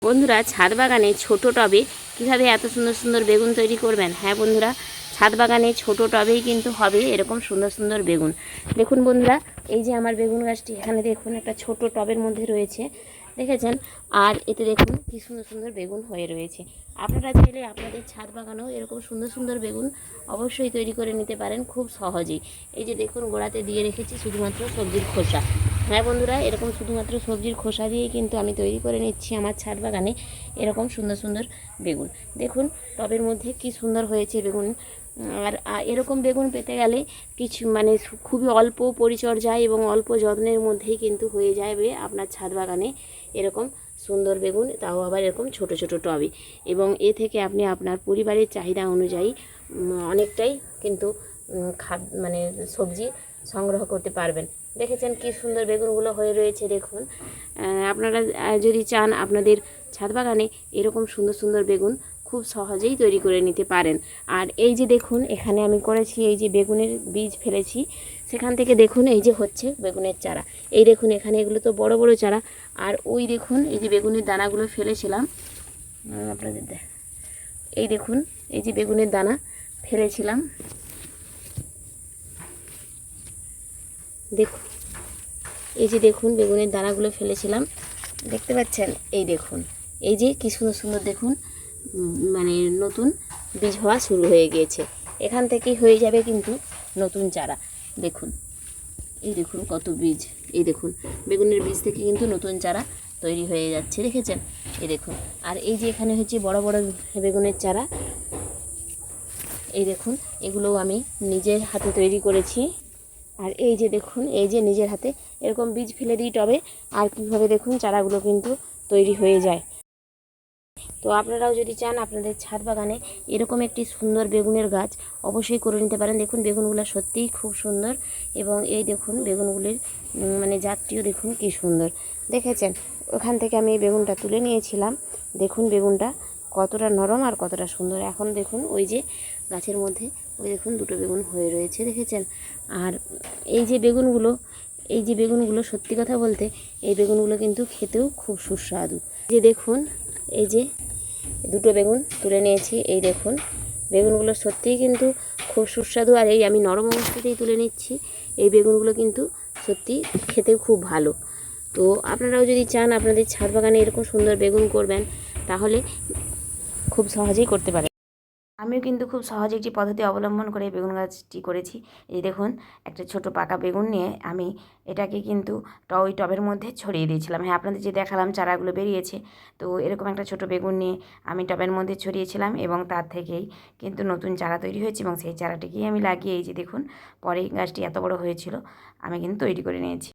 বন্ধুরা, ছাদ বাগানে ছোট টবে কীভাবে এত সুন্দর সুন্দর বেগুন তৈরি করবেন। হ্যাঁ বন্ধুরা, ছাদ বাগানে ছোট টবেই কিন্তু হবে এরকম সুন্দর সুন্দর বেগুন। দেখুন বন্ধুরা, এই যে আমার বেগুন গাছটি এখানে দেখুন একটা ছোট টবের মধ্যে রয়েছে, দেখেছেন। আর এতে দেখুন কী সুন্দর সুন্দর বেগুন হয়ে রয়েছে। আপনারা চাইলে আপনাদের ছাদ বাগানেও এরকম সুন্দর সুন্দর বেগুন অবশ্যই তৈরি করে নিতে পারেন খুব সহজেই। এই যে দেখুন গোড়াতে দিয়ে রেখেছি শুধুমাত্র সবজির খোসা। হ্যাঁ বন্ধুরা, এরকম শুধুমাত্র সবজির খোসা দিয়েই কিন্তু আমি তৈরি করে নিচ্ছি আমার ছাদ বাগানে এরকম সুন্দর সুন্দর বেগুন। দেখুন টবের মধ্যে কি সুন্দর হয়েছে বেগুন। আর এরকম বেগুন পেতে গেলে কিছু খুবই অল্প পরিচর্যায় এবং অল্প যত্নের মধ্যেই কিন্তু হয়ে যাবে আপনার ছাদ বাগানে এরকম সুন্দর বেগুন, তাও আবার এরকম ছোট ছোট টবে। এবং এ থেকে আপনি আপনার পরিবারের চাহিদা অনুযায়ী অনেকটাই কিন্তু সবজি সংগ্রহ করতে পারবেন। দেখেছেন কি সুন্দর বেগুনগুলো হয়ে রয়েছে। দেখুন আপনারা যদি চান আপনাদের ছাদ বাগানে এরকম সুন্দর সুন্দর বেগুন খুব সহজেই তৈরি করে নিতে পারেন। আর এই যে দেখুন এখানে আমি করেছি, এই যে বেগুনের বীজ ফেলেছি সেখান থেকে দেখুন এই যে হচ্ছে বেগুনের চারা। এই দেখুন এখানে এগুলো তো বড় বড় চারা। আর ওই দেখুন এই যে বেগুনের দানাগুলো ফেলেছিলাম আপনাদের এই দেখুন এই যে বেগুনের দানা ফেলেছিলাম, দেখুন এই যে দেখুন বেগুনের দানাগুলো ফেলেছিলাম, দেখতে পাচ্ছেন। এই দেখুন এই যে কী সুন্দর সুন্দর দেখুন নতুন বীজ হওয়া শুরু হয়ে গিয়েছে। এখান থেকেই হয়ে যাবে কিন্তু নতুন চারা। দেখুন এই দেখুন কত বীজ, এই দেখুন বেগুনের বীজ থেকে কিন্তু নতুন চারা তৈরি হয়ে যাচ্ছে, দেখেছেন। এই দেখুন আর এই যে এখানে হচ্ছে বড় বড় বেগুনের চারা। এই দেখুন এগুলোও আমি নিজের হাতে তৈরি করেছি। আর এই যে দেখুন এই যে নিজের হাতে এরকম বীজ ফেলে দিই টবে, আর কীভাবে দেখুন চারাগুলো কিন্তু তৈরি হয়ে যায়। তো আপনারাও যদি চান আপনাদের ছাদ বাগানে এরকম একটি সুন্দর বেগুনের গাছ অবশ্যই করে নিতে পারেন। দেখুন বেগুনগুলো সত্যিই খুব সুন্দর, এবং এই দেখুন বেগুনগুলির জাতটিও দেখুন কি সুন্দর, দেখেছেন। ওখান থেকে আমি এই বেগুনটা তুলে নিয়েছিলাম। দেখুন বেগুনটা কতটা নরম আর কতটা সুন্দর। এখন দেখুন ওই যে গাছের মধ্যে ওই দেখুন দুটো বেগুন হয়ে রয়েছে, দেখেছেন। আর এই যে বেগুনগুলো সত্যি কথা বলতে এই বেগুনগুলো কিন্তু খেতেও খুব সুস্বাদু। যে দেখুন এই যে দুটো বেগুন তুলে নিয়েছি, এই দেখুন বেগুনগুলো সত্যিই কিন্তু খুব সুস্বাদু। আর এই আমি নরম অবস্থাতেই তুলে নিচ্ছি। এই বেগুনগুলো কিন্তু সত্যি খেতেও খুব ভালো। তো আপনারাও যদি চান আপনাদের ছাদ বাগানে এরকম সুন্দর বেগুন করবেন তাহলে খুব সহজেই করতে পারেন। আমিও কিন্তু খুব সহজ একটি পদ্ধতি অবলম্বন করে বেগুন গাছটি করেছি। এই দেখুন একটা ছোট পাকা বেগুন নিয়ে আমি এটাকে কিন্তু ওই টবের মধ্যে ছড়িয়ে দিয়েছিলাম। হ্যাঁ, আপনাদের যে দেখালাম চারাগুলো বেরিয়েছে, তো এরকম একটা ছোট বেগুন নিয়ে আমি টবের মধ্যে ছড়িয়েছিলাম এবং তার থেকেই কিন্তু নতুন চারা তৈরি হয়েছে, এবং সেই চারাটিকেই আমি লাগিয়ে এই যে দেখুন পরে গাছটি এত বড় হয়েছিল আমি কিন্তু তৈরি করে নিয়েছি।